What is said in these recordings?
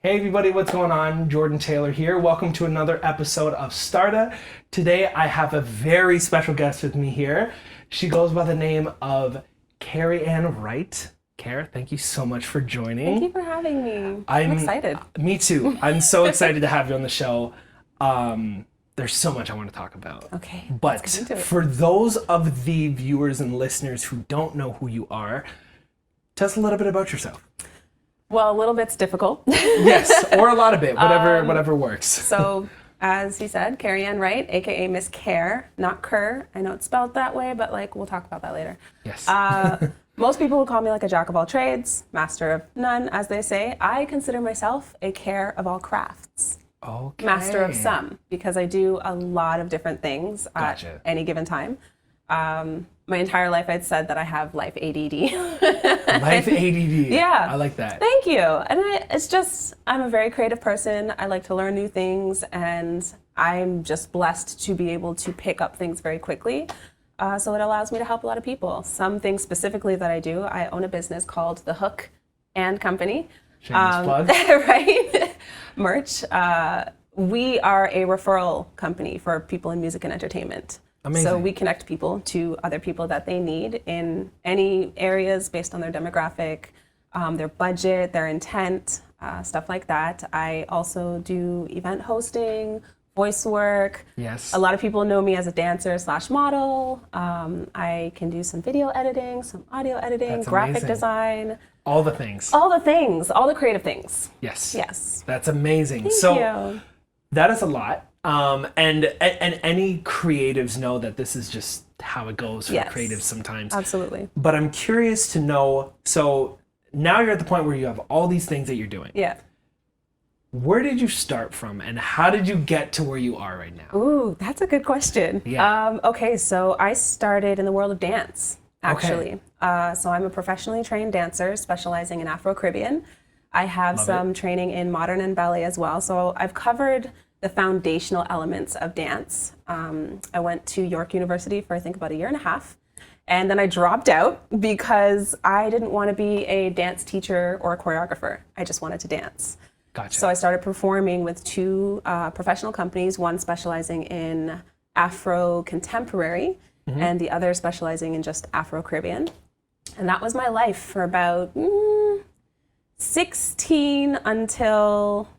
Hey everybody, what's going on? Jordan Taylor here. Welcome to another episode of STARTA. Today I have a very special guest with me here. She goes by the name of Kerry-Ann Wright. Kerr, thank you so much for joining. Thank you for having me. I'm excited. Me too. I'm so excited to have you on the show. There's so much I want to talk about. Okay. But for those of the viewers and listeners who don't know who you are, tell us a little bit about yourself. Well, a little bit's difficult. Yes, or a lot of it, whatever works. So, as you said, Kerry-Ann Wright, aka Miss Kerr, not Kerr. I know it's spelled that way, but we'll talk about that later. Yes. Most people would call me a jack of all trades, master of none, as they say. I consider myself a care of all crafts. Okay. Master of some, because I do a lot of different things Gotcha. at any given time. My entire life I'd said that I have life ADD. Life ADD. Yeah. I like that. Thank you. And it's just, I'm a very creative person. I like to learn new things, and I'm just blessed to be able to pick up things very quickly. So it allows me to help a lot of people. Some things specifically that I do, I own a business called The Hook and Company. Shameless plug. Right? Merch. We are a referral company for people in music and entertainment. Amazing. So we connect people to other people that they need in any areas based on their demographic, their budget, their intent, stuff like that. I also do event hosting, voice work. Yes. A lot of people know me as a dancer / model. I can do some video editing, some audio editing, That's graphic amazing. Design. All the things. All the things, all the creative things. Yes. Yes. That's amazing. Thank So you. that is a lot. And any creatives know that this is just how it goes for Yes. creatives sometimes. Absolutely. But I'm curious to know, so now you're at the point where you have all these things that you're doing. Yeah. Where did you start from and how did you get to where you are right now? Ooh, that's a good question. Yeah. Okay, so I started in the world of dance, actually. So I'm a professionally trained dancer specializing in Afro-Caribbean. I have Love some training in modern and ballet as well. So I've covered the foundational elements of dance. I went to York University for I think about a year and a half. And then I dropped out because I didn't want to be a dance teacher or a choreographer. I just wanted to dance. Gotcha. So I started performing with two professional companies, one specializing in Afro contemporary and the other specializing in just Afro-Caribbean. And that was my life for about 16 until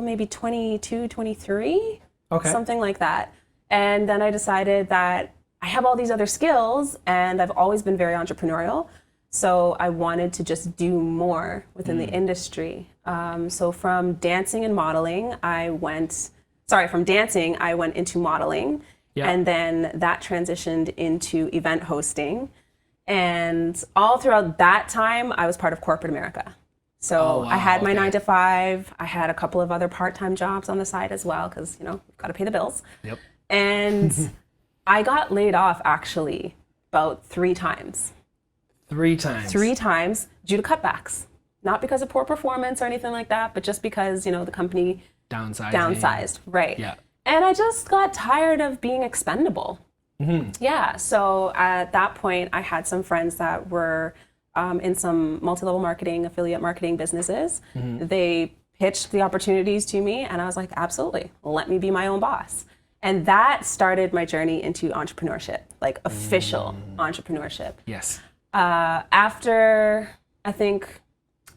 maybe 22, 23, Okay. something like that. And then I decided that I have all these other skills and I've always been very entrepreneurial. So I wanted to just do more within the industry. So from dancing and modeling, from dancing, I went into modeling. Yeah. And then that transitioned into event hosting. And all throughout that time, I was part of corporate America. So Oh, wow, I had my okay. 9 to 5. I had a couple of other part-time jobs on the side as well, because, got to pay the bills. Yep. And I got laid off actually about 3 times. 3 times. 3 times due to cutbacks. Not because of poor performance or anything like that, but just because, the company downsized. Right. Yeah. And I just got tired of being expendable. Mm-hmm. Yeah. So at that point, I had some friends that were in some multi-level marketing, affiliate marketing businesses. They pitched the opportunities to me and I was like, absolutely, let me be my own boss. And that started my journey into entrepreneurship, official entrepreneurship. Yes. After, I think,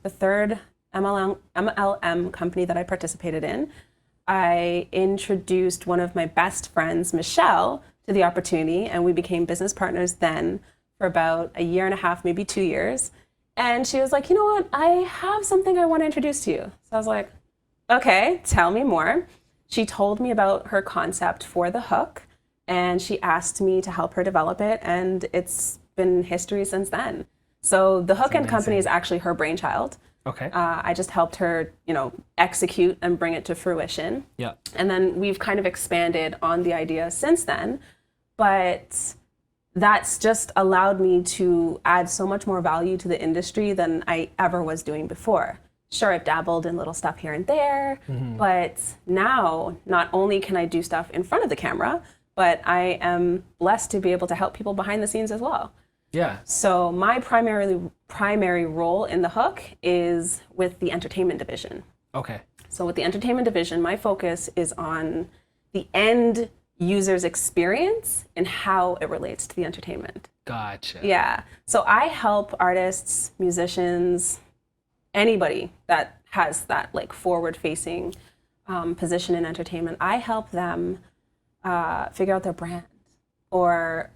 the third MLM company that I participated in, I introduced one of my best friends, Michelle, to the opportunity, and we became business partners then for about a year and a half, maybe 2 years. And she was like, you know what, I have something I want to introduce to you. So I was like, okay, tell me more. She told me about her concept for The Hook, and she asked me to help her develop it, and it's been history since then. So The Hook and Company is actually her brainchild. Okay. I just helped her, execute and bring it to fruition. Yeah. And then we've kind of expanded on the idea since then. But that's just allowed me to add so much more value to the industry than I ever was doing before. Sure, I've dabbled in little stuff here and there, but now not only can I do stuff in front of the camera, but I am blessed to be able to help people behind the scenes as well. Yeah. So my primary role in the hook is with the entertainment division. Okay. So with the entertainment division, my focus is on the end user's experience and how it relates to the entertainment. Gotcha. Yeah. So I help artists, musicians, anybody that has that like forward-facing position in entertainment. I help them figure out their brand or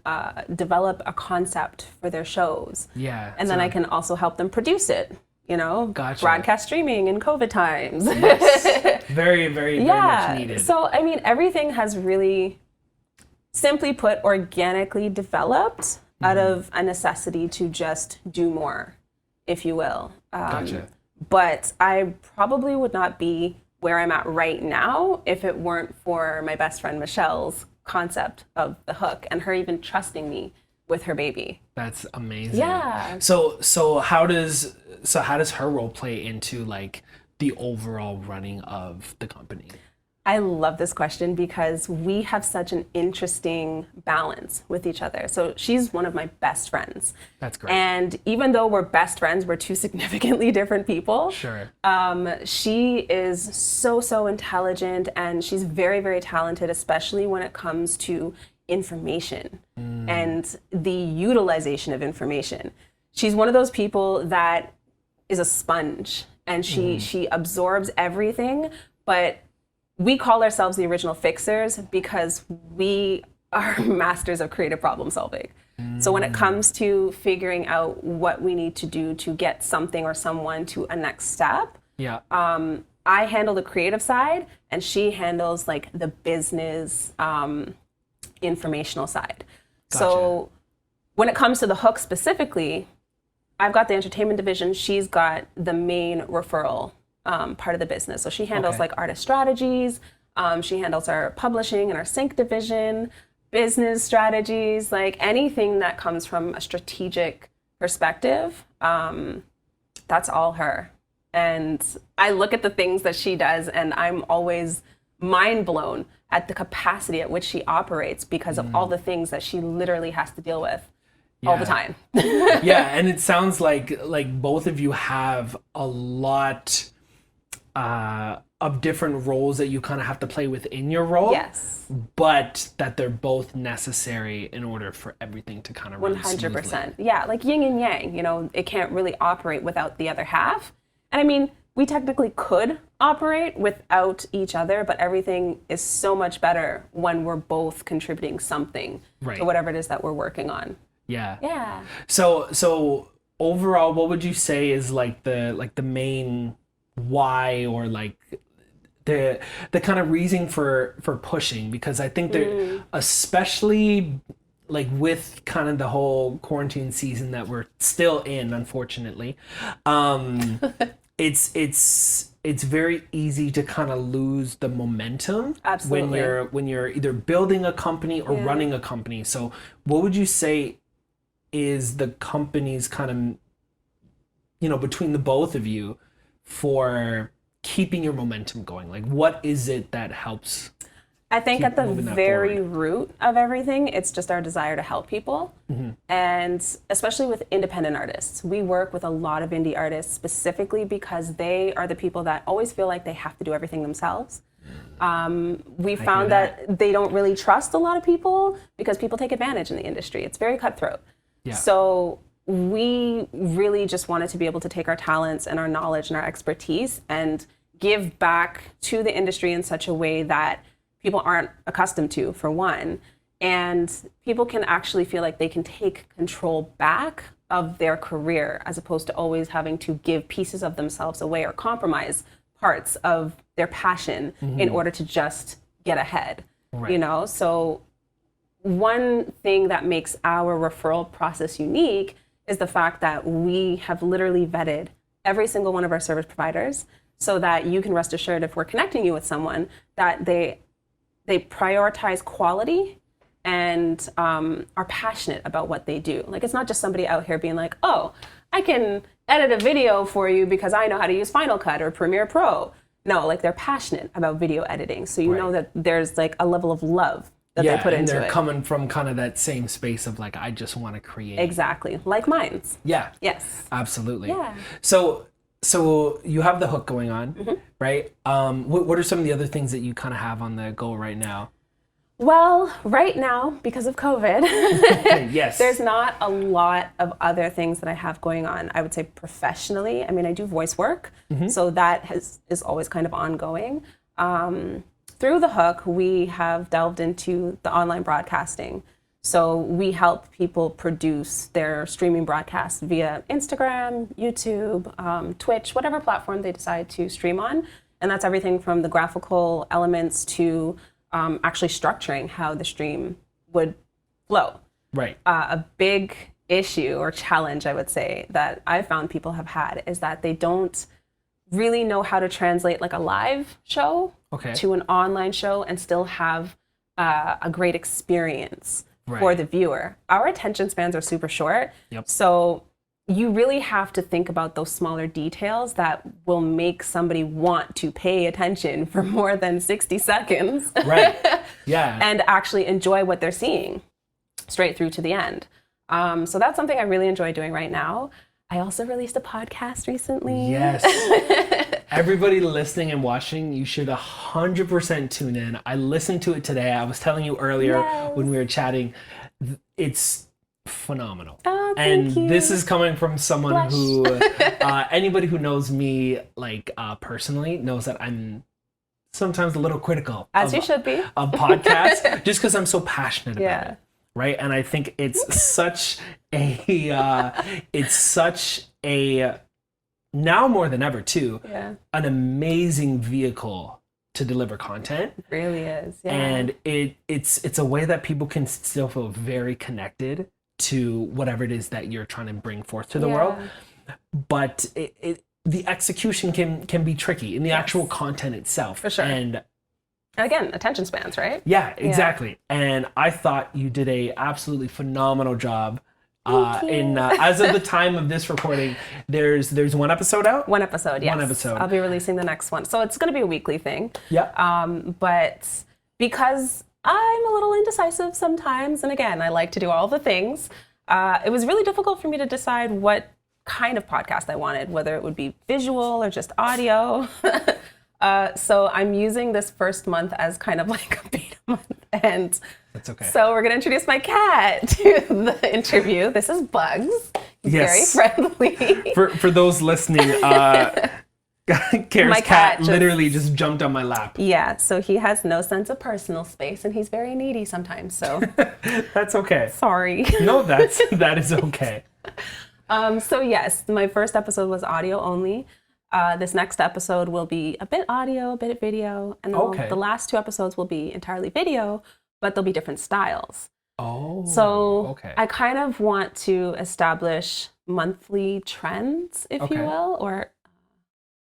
develop a concept for their shows. Yeah. And then I can also help them produce it. Gotcha. Broadcast streaming in COVID times. Yes. Very, very, very much needed. So, I mean, everything has really, simply put, organically developed out of a necessity to just do more, if you will. Gotcha. But I probably would not be where I'm at right now if it weren't for my best friend Michelle's concept of the hook and her even trusting me with her baby. That's amazing. Yeah. So how does her role play into like the overall running of the company? I love this question because we have such an interesting balance with each other. So she's one of my best friends. That's great. And even though we're best friends, we're two significantly different people. Sure. She is so intelligent and she's very, very talented, especially when it comes to information and the utilization of information. She's one of those people that is a sponge and she absorbs everything, but we call ourselves the original fixers because we are masters of creative problem solving. So when it comes to figuring out what we need to do to get something or someone to a next step, Yeah. I handle the creative side and she handles like the business informational side. Gotcha. So when it comes to the hook specifically, I've got the entertainment division. She's got the main referral part of the business. So she handles like artist strategies. She handles our publishing and our sync division, business strategies, like anything that comes from a strategic perspective. That's all her. And I look at the things that she does and I'm always mind blown at the capacity at which she operates because of all the things that she literally has to deal with all the time. Yeah, and it sounds like both of you have a lot of different roles that you kind of have to play within your role. Yes. But that they're both necessary in order for everything to kind of run 100%. smoothly. Yeah, like yin and yang, it can't really operate without the other half. And I mean, we technically could operate without each other, but everything is so much better when we're both contributing something to whatever it is that we're working on. Yeah. Yeah. So overall, what would you say is like the main why or like the kind of reason for pushing? Because I think that especially like with kind of the whole quarantine season that we're still in, unfortunately, it's very easy to kind of lose the momentum. Absolutely. when you're either building a company or running a company. So what would you say is the company's kind of, between the both of you for keeping your momentum going? Like, what is it that helps? I think at the very forward? root of everything, it's just our desire to help people. And especially with independent artists, we work with a lot of indie artists specifically because they are the people that always feel like they have to do everything themselves. We found that they don't really trust a lot of people because people take advantage in the industry. It's very cutthroat. Yeah. So we really just wanted to be able to take our talents and our knowledge and our expertise and give back to the industry in such a way that people aren't accustomed to, for one, and people can actually feel like they can take control back of their career as opposed to always having to give pieces of themselves away or compromise parts of their passion in order to just get ahead. So one thing that makes our referral process unique is the fact that we have literally vetted every single one of our service providers so that you can rest assured if we're connecting you with someone that they prioritize quality and are passionate about what they do. Like, it's not just somebody out here being like, oh, I can edit a video for you because I know how to use Final Cut or Premiere Pro. No, like, they're passionate about video editing. So you know that there's like a level of love that they put and into they're it. coming from kind of that same space of like, I just want to create. Exactly. Like mine's. Yeah. Yes. Absolutely. Yeah. So you have the hook going on, right? What are some of the other things that you kind of have on the go right now? Well, right now, because of COVID, Yes. there's not a lot of other things that I have going on. I would say professionally, I mean, I do voice work, so that is always kind of ongoing. Through the hook, we have delved into the online broadcasting. So we help people produce their streaming broadcasts via Instagram, YouTube, Twitch, whatever platform they decide to stream on. And that's everything from the graphical elements to actually structuring how the stream would flow. Right. A big issue or challenge, I would say, that I've found people have had is that they don't really know how to translate like a live show to an online show and still have a great experience for the viewer. Our attention spans are super short. So you really have to think about those smaller details that will make somebody want to pay attention for more than 60 seconds. Right. Yeah. And actually enjoy what they're seeing straight through to the end. So that's something I really enjoy doing right now. I also released a podcast recently. Yes. Everybody listening and watching, you should 100% tune in. I listened to it today. I was telling you earlier when we were chatting, it's phenomenal. Oh, and thank you. This is coming from someone Blush. who, anybody who knows me like personally knows that I'm sometimes a little critical. As you should be. Of podcasts, just because I'm so passionate about Yeah. it. Right. And I think it's such a, now more than ever too, an amazing vehicle to deliver content. It really is. Yeah. And it's a way that people can still feel very connected to whatever it is that you're trying to bring forth to the world. But the execution can be tricky in the actual content itself. For sure. And again, attention spans, right? yeah, exactly. And I thought you did a absolutely phenomenal job. As of the time of this recording, there's one episode out. One episode, yes. One episode. I'll be releasing the next one, so it's going to be a weekly thing. Yeah. But because I'm a little indecisive sometimes, and again, I like to do all the things. It was really difficult for me to decide what kind of podcast I wanted, whether it would be visual or just audio. So I'm using this first month as kind of like a beta month. And that's okay. So we're going to introduce my cat to the interview. This is Bugs. He's very friendly. For those listening, Ker's My cat cat literally just jumped on my lap. Yeah, so he has no sense of personal space and he's very needy sometimes. So that's okay. Sorry. No, that is okay. So yes, my first episode was audio only. This next episode will be a bit audio, a bit video, and then the last two episodes will be entirely video, but they'll be different styles. So I kind of want to establish monthly trends, if you will, or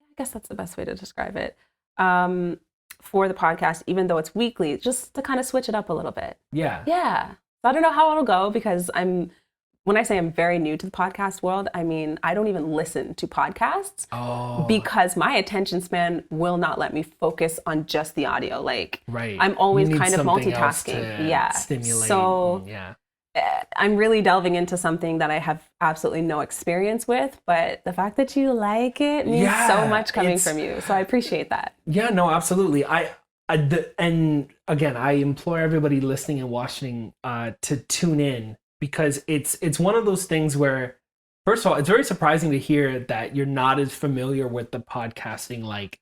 I guess that's the best way to describe it, for the podcast, even though it's weekly, just to kind of switch it up a little bit. Yeah. Yeah. So I don't know how it'll go because when I say I'm very new to the podcast world, I mean, I don't even listen to podcasts because my attention span will not let me focus on just the audio. Like, I'm always kind of multitasking. Yeah. Stimulate. So I'm really delving into something that I have absolutely no experience with, but the fact that you like it means so much coming from you. So I appreciate that. Yeah, no, absolutely. And again, I implore everybody listening and watching to tune in. Because it's one of those things where, first of all, it's very surprising to hear that you're not as familiar with the podcasting like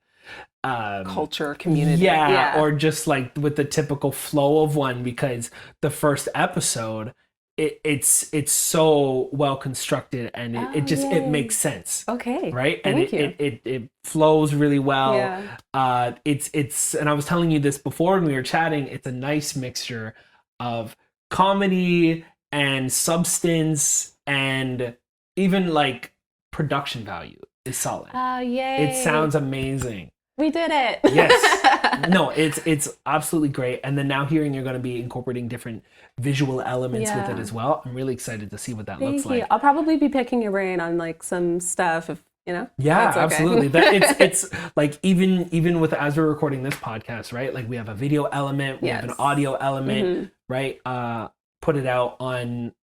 culture, community. Yeah, or just like with the typical flow of one, because the first episode, it's so well constructed and it makes sense. Okay. Right? And it flows really well. Yeah. It's and I was telling you this before when we were chatting, it's a nice mixture of comedy and substance and even like production value is solid. Oh, yay. It sounds amazing. We did it. Yes. No, it's absolutely great. And then now hearing you're going to be incorporating different visual elements with it as well. I'm really excited to see what that looks like. I'll probably be picking your brain on like some stuff you know? Yeah, That's okay. absolutely. It's like even with as we're recording this podcast, right? Like we have a video element, we have an Yes. audio element, Mhm. right? Put it out on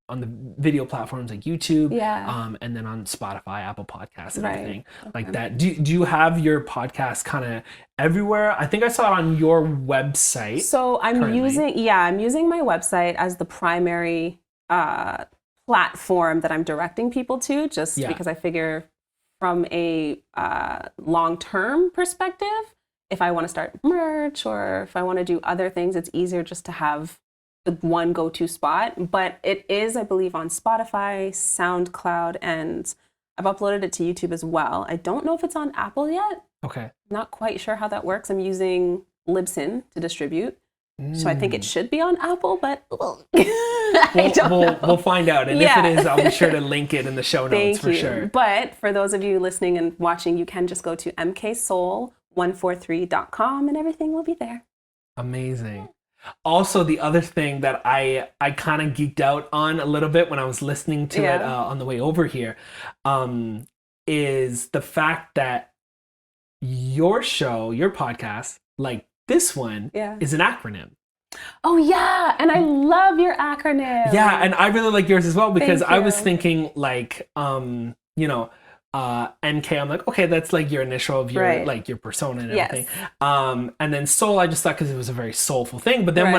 the video platforms like YouTube, Yeah. and then on Spotify, Apple Podcasts, and Right. everything like Okay. that. Do you have your podcast kind of everywhere? I think I saw it on your website. So I'm currently. using my website as the primary platform that I'm directing people to, just Yeah. because I figure from a long-term perspective, if I want to start merch or if I want to do other things, it's easier just to have the one go-to spot. But it is, I believe, on Spotify, SoundCloud, and I've uploaded it to YouTube as well. I don't know if it's on Apple yet. Okay. Not quite sure how that works. I'm using Libsyn to distribute. So I think it should be on Apple, but I don't know. We'll find out. And Yeah. if it is, I'll be sure to link it in the show notes Thank for you. sure. But for those of you listening and watching, you can just go to mksoul143.com and everything will be there. Amazing. Also, the other thing that I kind of geeked out on a little bit when I was listening to it on the way over here, is the fact that your show, your podcast, like this one, is an acronym. Oh yeah, and I love your acronym. Yeah, and I really like yours as well because Thank I was you. thinking like, MK. I'm like, okay, that's like your initial of your Right. like your persona and Yes. everything. And then soul, I just thought because it was a very soulful thing. But then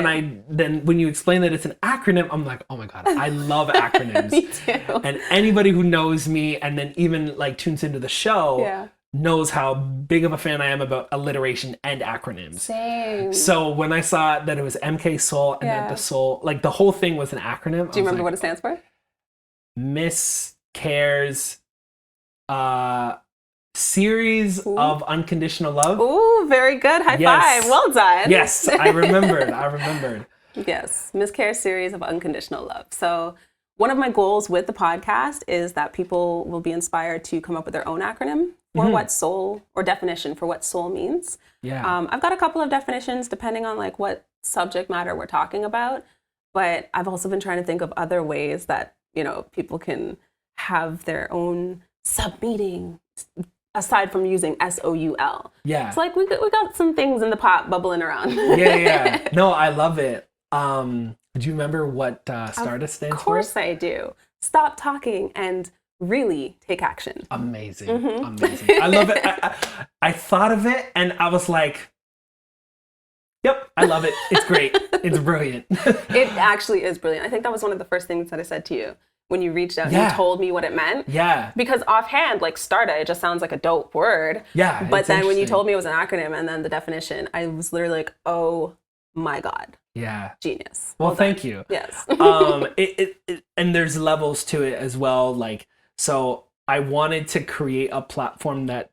when you explain that it's an acronym, I'm like, oh my god, I love acronyms. Me too. And anybody who knows me and then even like tunes into the show knows how big of a fan I am about alliteration and acronyms. Same. So when I saw that it was MK Soul and then the soul, like the whole thing was an acronym. Do you remember what it stands for? Miss Kerr's series of unconditional love. Ooh, very good. High Yes. five. Well done. Yes, I remembered. Yes, Miss Kerr's series of unconditional love. So one of my goals with the podcast is that people will be inspired to come up with their own acronym for what soul, or definition for what soul means. Yeah. I've got a couple of definitions depending on like what subject matter we're talking about, but I've also been trying to think of other ways that, you know, people can have their own sub-meaning aside from using SOUL. Yeah. It's like we got some things in the pot bubbling around. Yeah. No, I love it. Do you remember what STARTA stands for? Of course I do. Stop talking and really take action. Amazing. Amazing. I love it. I thought of it and I was like, yep, I love it. It's great. It's brilliant. It actually is brilliant. I think that was one of the first things that I said to you when you reached out and you told me what it meant. Yeah. Because offhand, like STARTA, it just sounds like a dope word. Yeah. But then when you told me it was an acronym and then the definition, I was literally like, oh my God. Yeah. Genius. Well, thank you. Yes. And there's levels to it as well. Like, so I wanted to create a platform that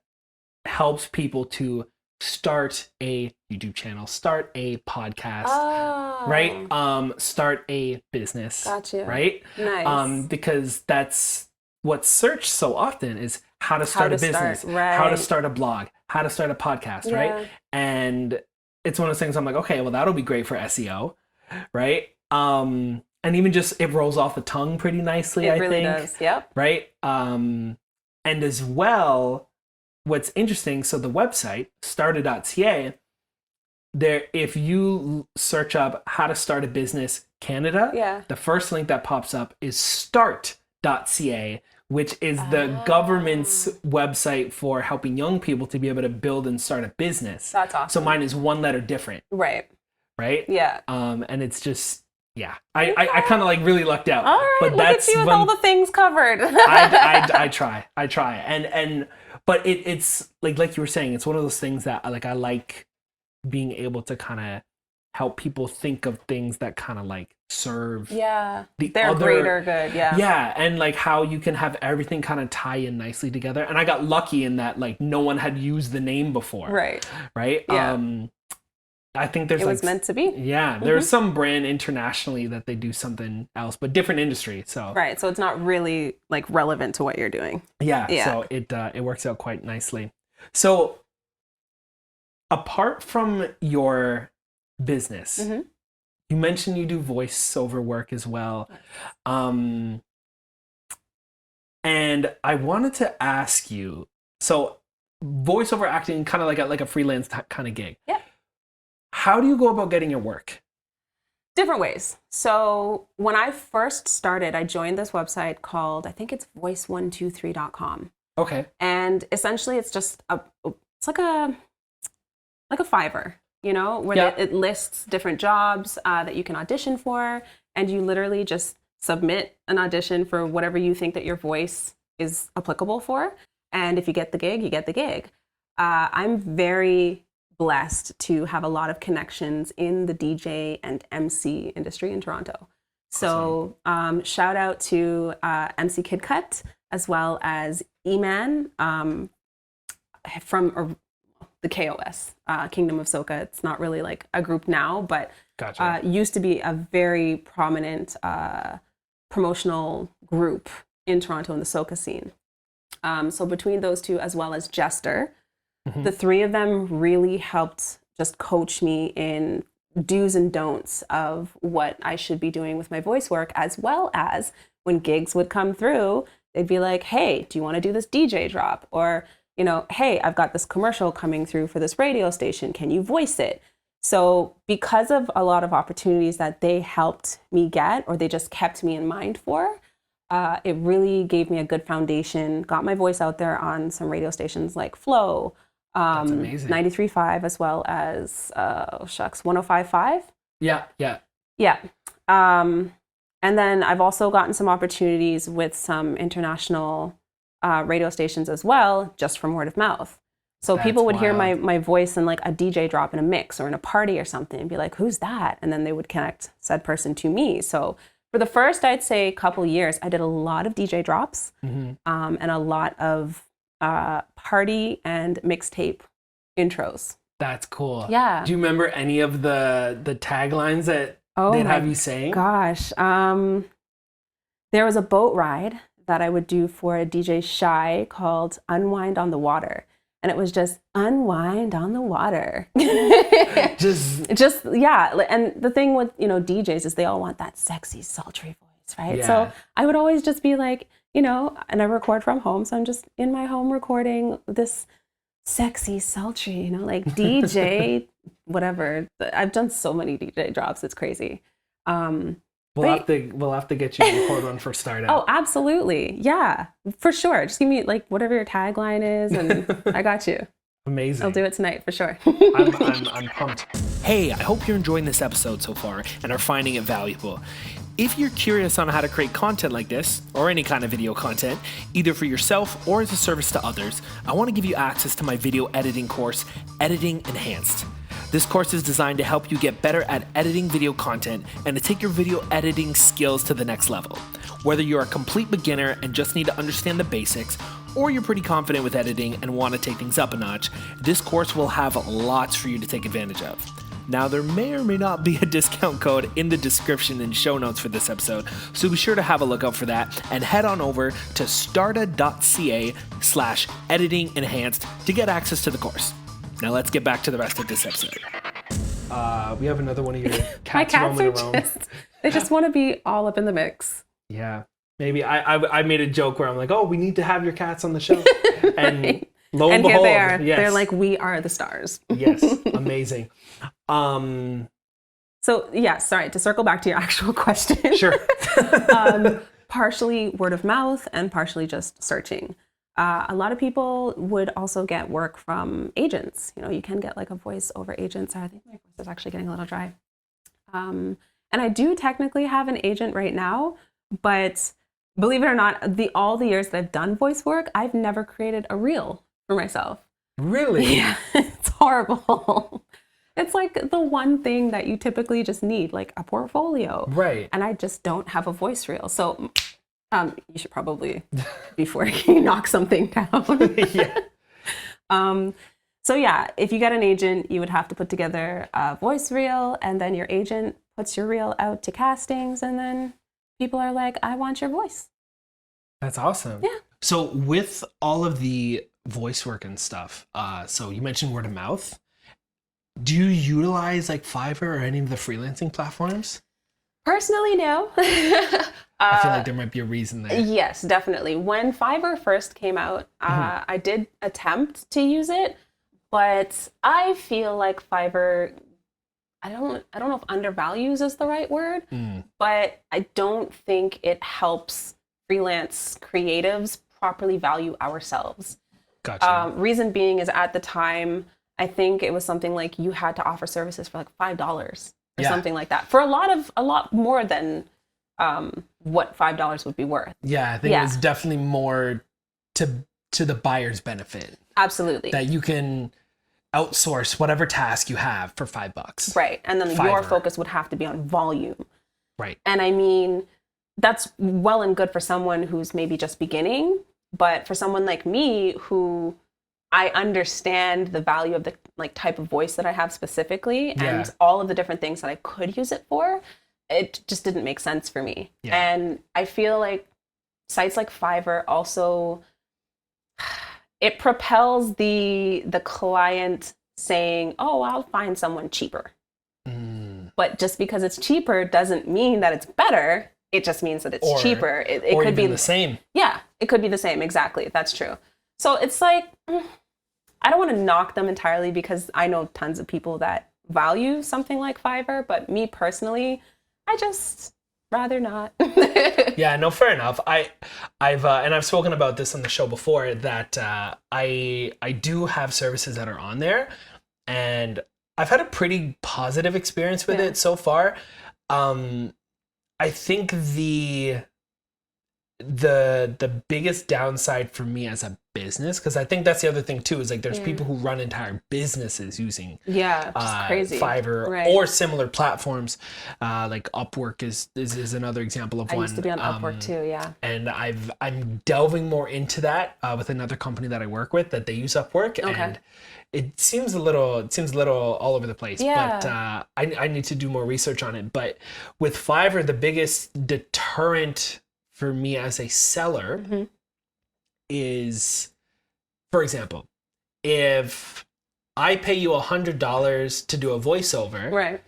helps people to start a YouTube channel, start a podcast, right? Start a business, Gotcha. right? Nice. Because that's what's searched so often is how to start a business, how to start a blog, how to start a podcast, right? And it's one of those things I'm like, okay, well, that'll be great for SEO, right? And even just it rolls off the tongue pretty nicely, I think. It really does, yep. Right? And as well, what's interesting, so the website, starta.ca, there, if you search up how to start a business Canada, the first link that pops up is start.ca, which is the government's website for helping young people to be able to build and start a business. That's awesome. So mine is one letter different. Right. Yeah. And it's just, I kind of like really lucked out. All right, but look at you with all the things covered. I try. But it's like you were saying, it's one of those things that like I like being able to kind of help people think of things that kind of like serve their greater good. Yeah, and like how you can have everything kind of tie in nicely together. And I got lucky in that like no one had used the name before. Right. Yeah. I think there's it was meant to be. Yeah, there's some brand internationally that they do something else, but different industry. So so it's not really like relevant to what you're doing. Yeah. So it works out quite nicely. So apart from your business, you mentioned you do voiceover work as well. And I wanted to ask you, so voiceover acting, kind of like a freelance kind of gig. Yeah. How do you go about getting your work? Different ways. So when I first started, I joined this website called, I think it's voice123.com. Okay. And essentially it's just it's like a Fiverr, you know, where it lists different jobs that you can audition for, and you literally just submit an audition for whatever you think that your voice is applicable for. And if you get the gig, you get the gig. I'm very blessed to have a lot of connections in the DJ and MC industry in Toronto. So shout out to MC Kid Cut, as well as E-Man from the KOS, Kingdom of Soca. It's not really like a group now, but Gotcha. Used to be a very prominent promotional group in Toronto in the soca scene. So between those two, as well as Jester, the three of them really helped just coach me in do's and don'ts of what I should be doing with my voice work, as well as when gigs would come through, they'd be like, hey, do you want to do this DJ drop? Or, you know, hey, I've got this commercial coming through for this radio station. Can you voice it? So because of a lot of opportunities that they helped me get, or they just kept me in mind for, it really gave me a good foundation, got my voice out there on some radio stations like Flow, 93.5, as well as, 105.5. Yeah. Yeah. And then I've also gotten some opportunities with some international radio stations as well, just from word of mouth. So people would hear my voice in like a DJ drop in a mix or in a party or something and be like, who's that? And then they would connect said person to me. So for the first, I'd say, couple years, I did a lot of DJ drops and a lot of party and mixtape intros. That's cool. Yeah. Do you remember any of the taglines that they'd have you saying? Gosh. There was a boat ride that I would do for a DJ Shy called Unwind on the Water. And it was just unwind on the water. just yeah. And the thing with, you know, DJs is they all want that sexy, sultry voice, right? Yeah. So I would always just be like, you know, and I record from home. So I'm just in my home recording this sexy, sultry, you know, like DJ, whatever. I've done so many DJ drops. It's crazy. We'll have to get you to record one for STARTA. Oh, absolutely. Yeah, for sure. Just give me like whatever your tagline is and I got you. Amazing. I'll do it tonight for sure. I'm pumped. Hey, I hope you're enjoying this episode so far and are finding it valuable. If you're curious on how to create content like this, or any kind of video content, either for yourself or as a service to others, I want to give you access to my video editing course, Editing Enhanced. This course is designed to help you get better at editing video content and to take your video editing skills to the next level. Whether you're a complete beginner and just need to understand the basics, or you're pretty confident with editing and want to take things up a notch, this course will have lots for you to take advantage of. Now, there may or may not be a discount code in the description and show notes for this episode, so be sure to have a look out for that and head on over to starta.ca/editing enhanced to get access to the course. Now let's get back to the rest of this episode. We have another one of your cats, My cats roaming are around. they just want to be all up in the mix. Yeah. Maybe I made a joke where I'm like, oh, we need to have your cats on the show. And Right. lo and And behold, here they are. yes. They're like, we are the stars. Yes, amazing. So yeah, sorry, to circle back to your actual question. Sure. Partially word of mouth and partially just searching. A lot of people would also get work from agents. You know, you can get like a voice over agent. Sorry, I think my voice is actually getting a little dry. And I do technically have an agent right now, but believe it or not, all the years that I've done voice work, I've never created a reel for myself. Really? Yeah, it's horrible. It's like the one thing that you typically just need, like a portfolio. Right. And I just don't have a voice reel. So you should probably, before you knock something down. Yeah. So yeah, if you get an agent, you would have to put together a voice reel, and then your agent puts your reel out to castings, and then people are like, I want your voice. That's awesome. Yeah. So with all of the voice work and stuff, so you mentioned word of mouth. Do you utilize like Fiverr or any of the freelancing platforms? Personally, no. I feel like there might be a reason there. Yes, definitely. When Fiverr first came out, I did attempt to use it, but I feel like Fiverr, I don't know if undervalues is the right word, but I don't think it helps freelance creatives properly value ourselves. Gotcha. Reason being is at the time, I think it was something like you had to offer services for like $5 or something like that, for a lot more than what $5 would be worth. Yeah, I think it was definitely more to the buyer's benefit. Absolutely. That you can outsource whatever task you have for $5. Right. And then your focus would have to be on volume. Right. And I mean, that's well and good for someone who's maybe just beginning, but for someone like me who I understand the value of the like type of voice that I have specifically and all of the different things that I could use it for, it just didn't make sense for me. Yeah. And I feel like sites like Fiverr also, it propels the client saying, oh, I'll find someone cheaper. But just because it's cheaper doesn't mean that it's better. It just means that it's cheaper. It could be the same. Yeah, it could be the same. Exactly. That's true. So it's like, I don't want to knock them entirely because I know tons of people that value something like Fiverr, but me personally, I just rather not. Yeah, no, fair enough. I've spoken about this on the show before that I do have services that are on there, and I've had a pretty positive experience with it so far. I think the biggest downside for me as a business, because I think that's the other thing too, is like there's people who run entire businesses using just crazy. Fiverr or similar platforms, like Upwork is another example of one. I used to be on Upwork too, and I'm delving more into that with another company that I work with that they use Upwork, and it seems a little all over the place, but I need to do more research on it. But with Fiverr, the biggest deterrent for me as a seller is, for example, if I pay you $100 to do a voiceover, right,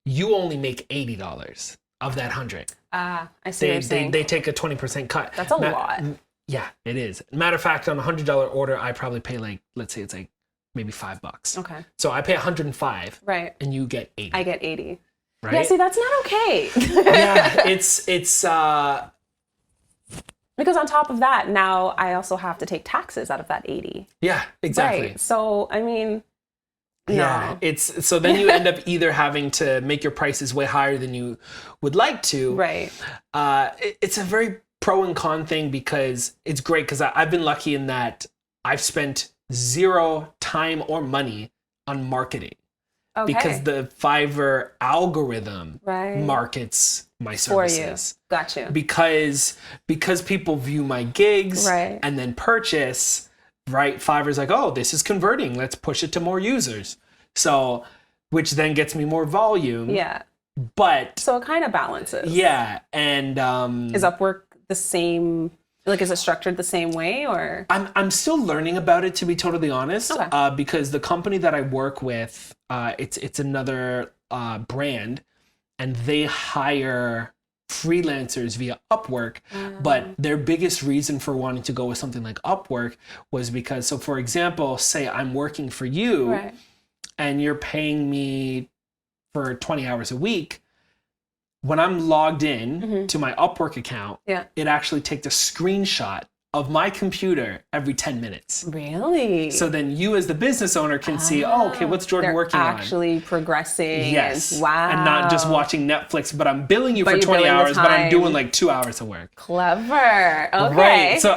you only make $80 of that 100. I see what you're saying. They take a 20% cut. That's a lot. Yeah, it is. Matter of fact, on a $100 order, I probably pay like, let's say it's like maybe $5. Okay. So I pay 105. Right. And you get 80. I get 80. Right? Yeah, see, that's not okay. Yeah, it's because on top of that, now I also have to take taxes out of that 80. Yeah, exactly. Right. So, I mean, no. Yeah, it's so then you end up either having to make your prices way higher than you would like to. Right. It's a very pro and con thing, because it's great because I've been lucky in that I've spent zero time or money on marketing. Okay. Because the Fiverr algorithm markets my services. For you. Gotcha. Because people view my gigs and then purchase, right? Fiverr's like, oh, this is converting. Let's push it to more users. So, which then gets me more volume. Yeah. But so it kind of balances. Yeah. And is Upwork the same? Like, is it structured the same way, or? I'm still learning about it, to be totally honest, because the company that I work with, it's another brand, and they hire freelancers via Upwork. But their biggest reason for wanting to go with something like Upwork was because, so for example, say I'm working for you, and you're paying me for 20 hours a week. When I'm logged in to my Upwork account, it actually takes a screenshot of my computer every 10 minutes. Really? So then you as the business owner can see, oh, okay, what's Jordan working on? Actually progressing. Yes. Wow. And not just watching Netflix, but I'm billing you for 20 hours, but I'm doing like 2 hours of work. Clever. Okay. Right. So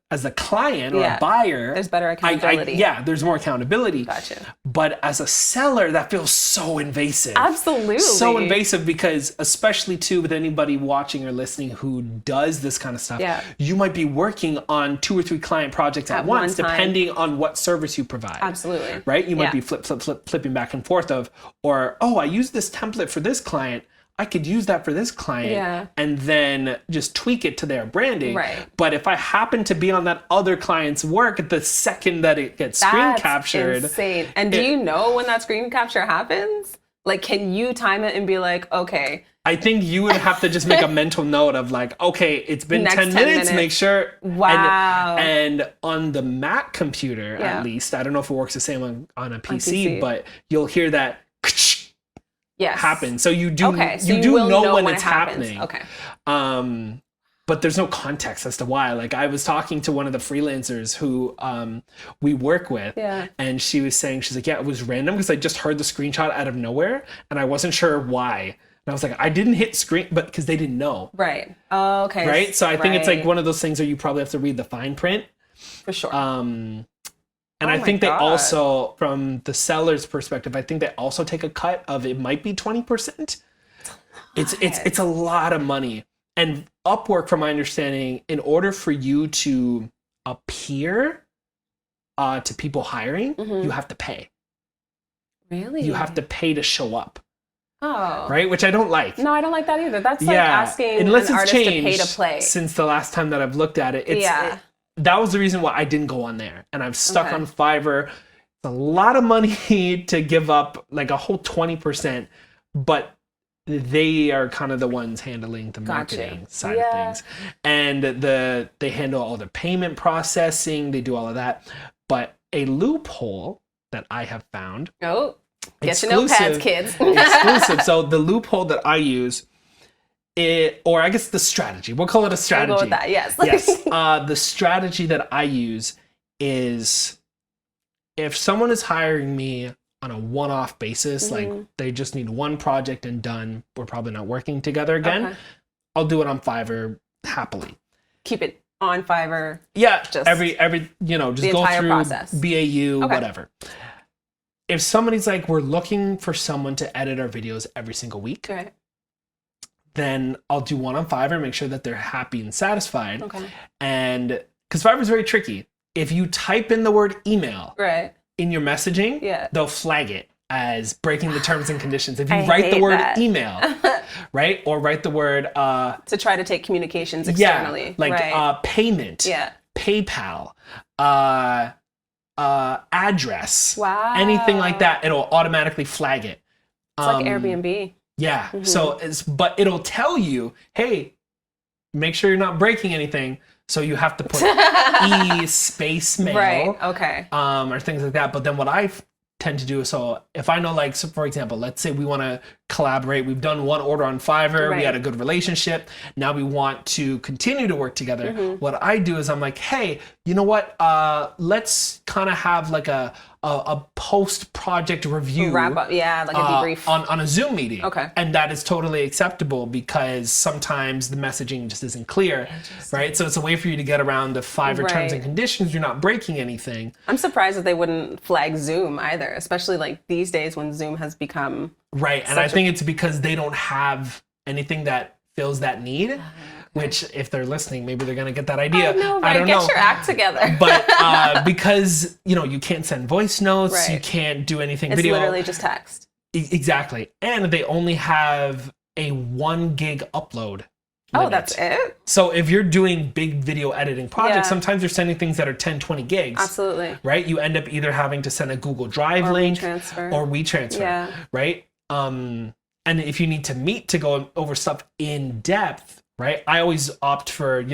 as a client or a buyer, there's better accountability. There's more accountability. Gotcha. But as a seller, that feels so invasive. Absolutely. So invasive, because especially too with anybody watching or listening who does this kind of stuff, you might be working on 2 or 3 client projects at once, depending on what service you provide. Absolutely. Right? You might be flipping back and forth of, or, oh, I use this template for this client, I could use that for this client and then just tweak it to their branding. Right. But if I happen to be on that other client's work, the second that it gets screen captured. That's insane. And do you know when that screen capture happens? Like, can you time it and be like, okay, I think you would have to just make a mental note of like, okay, it's been Next 10 10 minutes, minutes. make sure. Wow. And on the Mac computer, Yeah. at least, I don't know if it works the same on a PC, PC. but you'll hear that yes. happen. So you do, Okay, so you do will know when it it's happens. happening. Okay. But there's no context as to why. Like, I was talking to one of the freelancers who we work with, Yeah. and she was saying, she's like, yeah, it was random because I just heard the screenshot out of nowhere, and I wasn't sure why. And I was like, I didn't hit screen, but because they didn't know. Right. Oh, okay. Right? So I think it's like Right. one of those things where you probably have to read the fine print. For sure. And Oh I my think they God. also, from the seller's perspective, I think they also take a cut of, it might be 20%. It's a lot of money. And Upwork, from my understanding, in order for you to appear to people hiring, you have to pay. Really? You have to pay to show up, Oh. right? Which I don't like. No, I don't like that either. That's like asking unless an it's artist to changed pay to play. since the last time that I've looked at it. That was the reason why I didn't go on there, and I'm stuck Okay. on Fiverr. It's a lot of money to give up, like a whole 20%, but they are kind of the ones handling the marketing side of things, and they handle all the payment processing. They do all of that. But a loophole that I have found, Oh, get your notepads, kids. exclusive. So the loophole that I use, or I guess the strategy. We'll call it a strategy. We'll go with that. Yes. Yes. The strategy that I use is, if someone is hiring me on a one-off basis, like they just need one project and done, we're probably not working together again, Okay. I'll do it on Fiverr happily. Keep it on Fiverr. Yeah, Just every just the go entire through process. BAU, Okay. whatever. If somebody's like, we're looking for someone to edit our videos every single week, Right. then I'll do one on Fiverr, make sure that they're happy and satisfied. Okay. And because Fiverr's very tricky. If you type in the word email Right. in your messaging, Yeah. they'll flag it as breaking the terms and conditions. If you I write the hate word that. email, right? Or write the word, To try to take communications externally. like right. payment, Yeah. PayPal, address, Wow. anything like that, it'll automatically flag it. It's like Airbnb. Yeah. So but it'll tell you, hey, make sure you're not breaking anything. So you have to put space mail, Right. Okay. or things like that. But then what I tend to do is, so if I know, like, so for example, let's say we want to collaborate. We've done one order on Fiverr. Right. We had a good relationship. Now we want to continue to work together. What I do is I'm like, hey, you know what? Let's kind of have like a post-project review. Wrap up. Yeah. Like a debrief. On a Zoom meeting. Okay. And that is totally acceptable because sometimes the messaging just isn't clear, right? So it's a way for you to get around the Fiverr terms and Right. conditions. You're not breaking anything. I'm surprised that they wouldn't flag Zoom either, especially like these days when Zoom has become. Right. And I think it's because they don't have anything that fills that need, which if they're listening, maybe they're going to get that idea. I don't know. Get your act together. But because, you can't send voice notes, Right. you can't do anything It's video. literally just text. Exactly. And they only have a 1 gig upload Oh, limit. that's it? So if you're doing big video editing projects, Yeah. Sometimes you're sending things that are 10, 20 gigs. Absolutely. Right? You end up either having to send a Google Drive Or link WeTransfer. or WeTransfer. Yeah. Right? And if you need to meet to go over stuff in depth, right? I always opt for,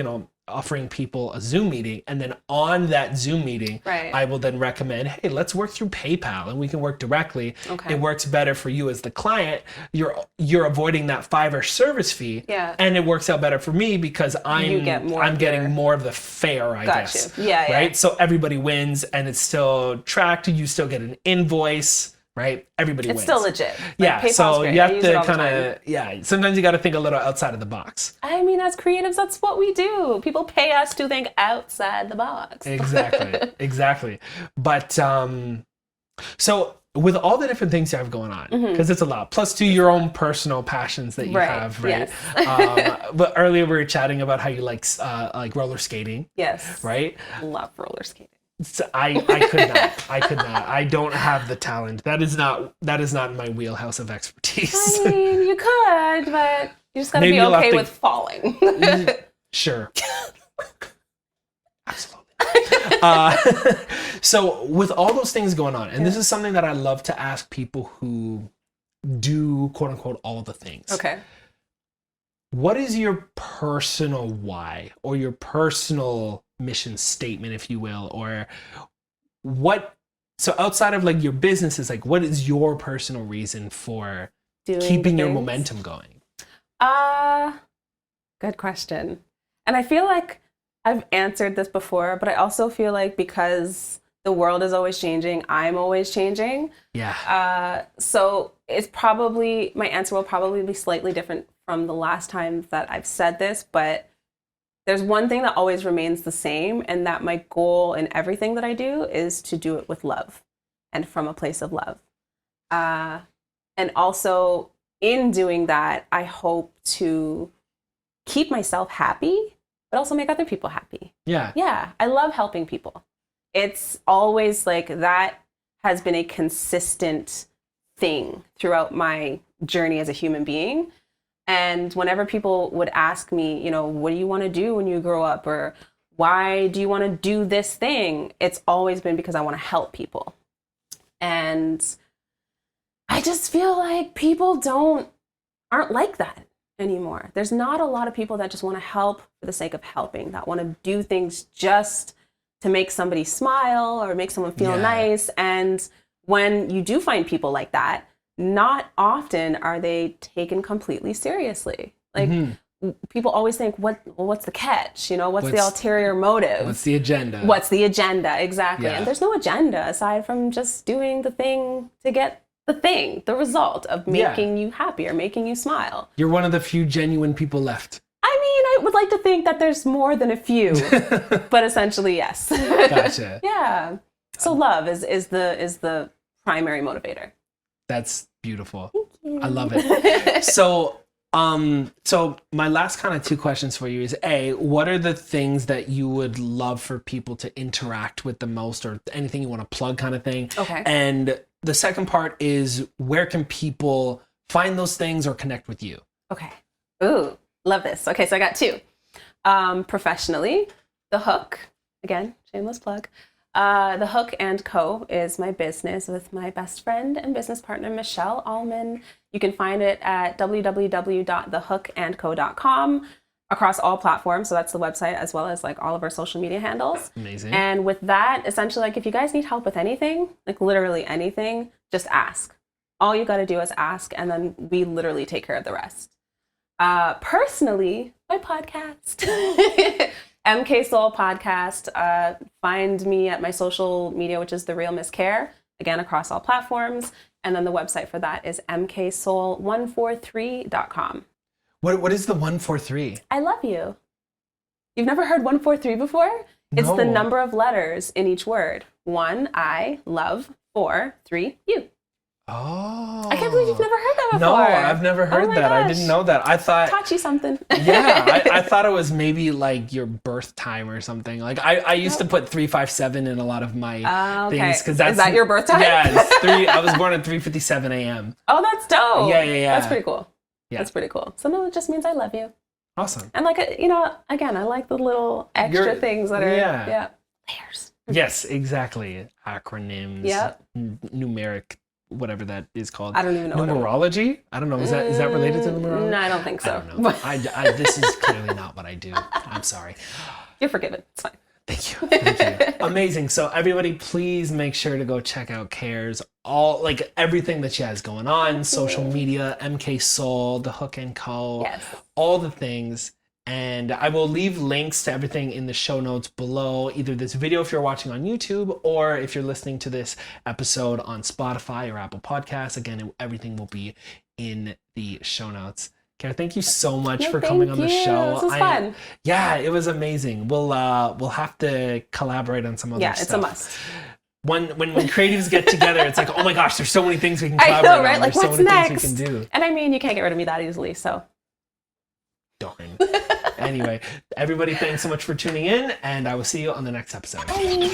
offering people a Zoom meeting, and then on that Zoom meeting, Right. I will then recommend, hey, let's work through PayPal and we can work directly. Okay. It works better for you as the client. You're avoiding that Fiverr service fee, Yeah. and it works out better for me because I'm get more I'm of getting your- more of the fare, I Got guess. you. Yeah, yeah. Right. So everybody wins, and it's still tracked. You still get an invoice. Right. Everybody wins. It's still legit. Like, Yeah, PayPal's so great. you I have use it to all the kind time. of, sometimes you got to think a little outside of the box. I mean, as creatives, that's what we do. People pay us to think outside the box. Exactly. But, so with all the different things you have going on, because it's a lot, plus to your own personal passions that you Right, have, right? yes. But earlier we were chatting about how you like roller skating, Yes. right? Love roller skating. So I could not. I don't have the talent. That is not in my wheelhouse of expertise. I mean, you could, but you just gotta Maybe be you'll have okay to- with falling. Sure. Absolutely. So with all those things going on, and this is something that I love to ask people who do quote unquote all the things. Okay. What is your personal why or your personal mission statement, if you will, or what? So outside of like your businesses, like what is your personal reason for keeping your momentum going? Good question. And I feel like I've answered this before, but I also feel like because the world is always changing, I'm always changing. Yeah. So it's probably, my answer will probably be slightly different from the last time that I've said this, but there's one thing that always remains the same, and that my goal in everything that I do is to do it with love and from a place of love. And also in doing that, I hope to keep myself happy, but also make other people happy. Yeah. Yeah. I love helping people. It's always like that has been a consistent thing throughout my journey as a human being. And whenever people would ask me, you know, what do you want to do when you grow up? Or why do you want to do this thing? It's always been because I want to help people. And I just feel like people aren't like that anymore. There's not a lot of people that just want to help for the sake of helping, that want to do things just to make somebody smile or make someone feel nice. And when you do find people like that, not often are they taken completely seriously. Like people always think, what's the catch? You know, what's the ulterior motive? What's the agenda? What's the agenda? Exactly. Yeah. And there's no agenda aside from just doing the thing to get the result of making you happy or making you smile. You're one of the few genuine people left. I mean, I would like to think that there's more than a few, but essentially, yes. Gotcha. Yeah. So love is the primary motivator. That's beautiful. Thank you. I love it. So my last kind of two questions for you is A, what are the things that you would love for people to interact with the most, or anything you want to plug kind of thing? Okay. And the second part is, where can people find those things or connect with you? Okay. Ooh, love this. Okay, so I got two. Professionally, The Hook, again, shameless plug. The Hook & Co. is my business with my best friend and business partner, Michelle Allman. You can find it at www.thehookandco.com across all platforms. So that's the website, as well as like all of our social media handles. Amazing. And with that, essentially, like if you guys need help with anything, like literally anything, just ask. All you got to do is ask, and then we literally take care of the rest. Personally, my podcast. MK Soul Podcast. Find me at my social media, which is The Real Miss Kerr, again, across all platforms. And then the website for that is mksoul143.com. What is the 143? I love you. You've never heard 143 before? It's the number of letters in each word. 1, I, love, 4, 3, you. Oh. I can't believe you've never heard that before. No, I've never heard that. Gosh. I didn't know that. I thought... Taught you something. Yeah, I thought it was maybe like your birth time or something. Like I used to put 357 in a lot of my things, because that's... Is that your birth time? Yeah, it's 3. I was born at 3:57 a.m. Oh, that's dope. Yeah. That's pretty cool. Yeah. That's pretty cool. So no, it just means I love you. Awesome. And like, you know, again, I like the little extra things that are layers. Yes, exactly. Acronyms. Yep. Numeric, whatever that is called. I don't even know. Numerology? I don't know. Is that related to numerology? No, I don't think so. I don't know. This is clearly not what I do. I'm sorry. You're forgiven. It's fine. Thank you. Amazing. So everybody, please make sure to go check out Kerr's everything that she has going on, social media, MK Soul, The Hook & Co, all the things. And I will leave links to everything in the show notes below, either this video if you're watching on YouTube, or if you're listening to this episode on Spotify or Apple Podcasts. Again, everything will be in the show notes. Kerr, thank you so much for coming on the show. This was fun. Yeah, it was amazing. We'll have to collaborate on some other stuff. Yeah, it's a must. When creatives get together, it's like, oh my gosh, there's so many things we can collaborate on. I know, right? Like, there's what's next? Things we can do. And I mean, you can't get rid of me that easily, so. Darn. Anyway, everybody, thanks so much for tuning in, and I will see you on the next episode. Bye.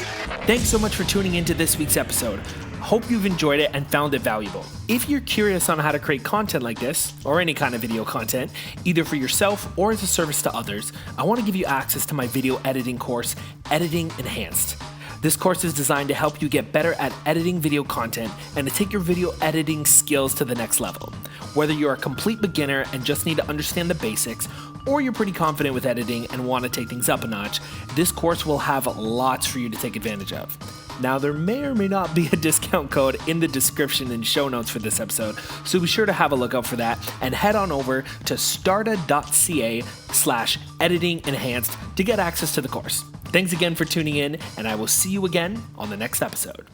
Thanks so much for tuning into this week's episode. Hope you've enjoyed it and found it valuable. If you're curious on how to create content like this, or any kind of video content, either for yourself or as a service to others, I want to give you access to my video editing course, Editing Enhanced. This course is designed to help you get better at editing video content and to take your video editing skills to the next level. Whether you're a complete beginner and just need to understand the basics, or you're pretty confident with editing and want to take things up a notch, this course will have lots for you to take advantage of. Now, there may or may not be a discount code in the description and show notes for this episode, so be sure to have a look out for that and head on over to starta.ca/editing-enhanced to get access to the course. Thanks again for tuning in, and I will see you again on the next episode.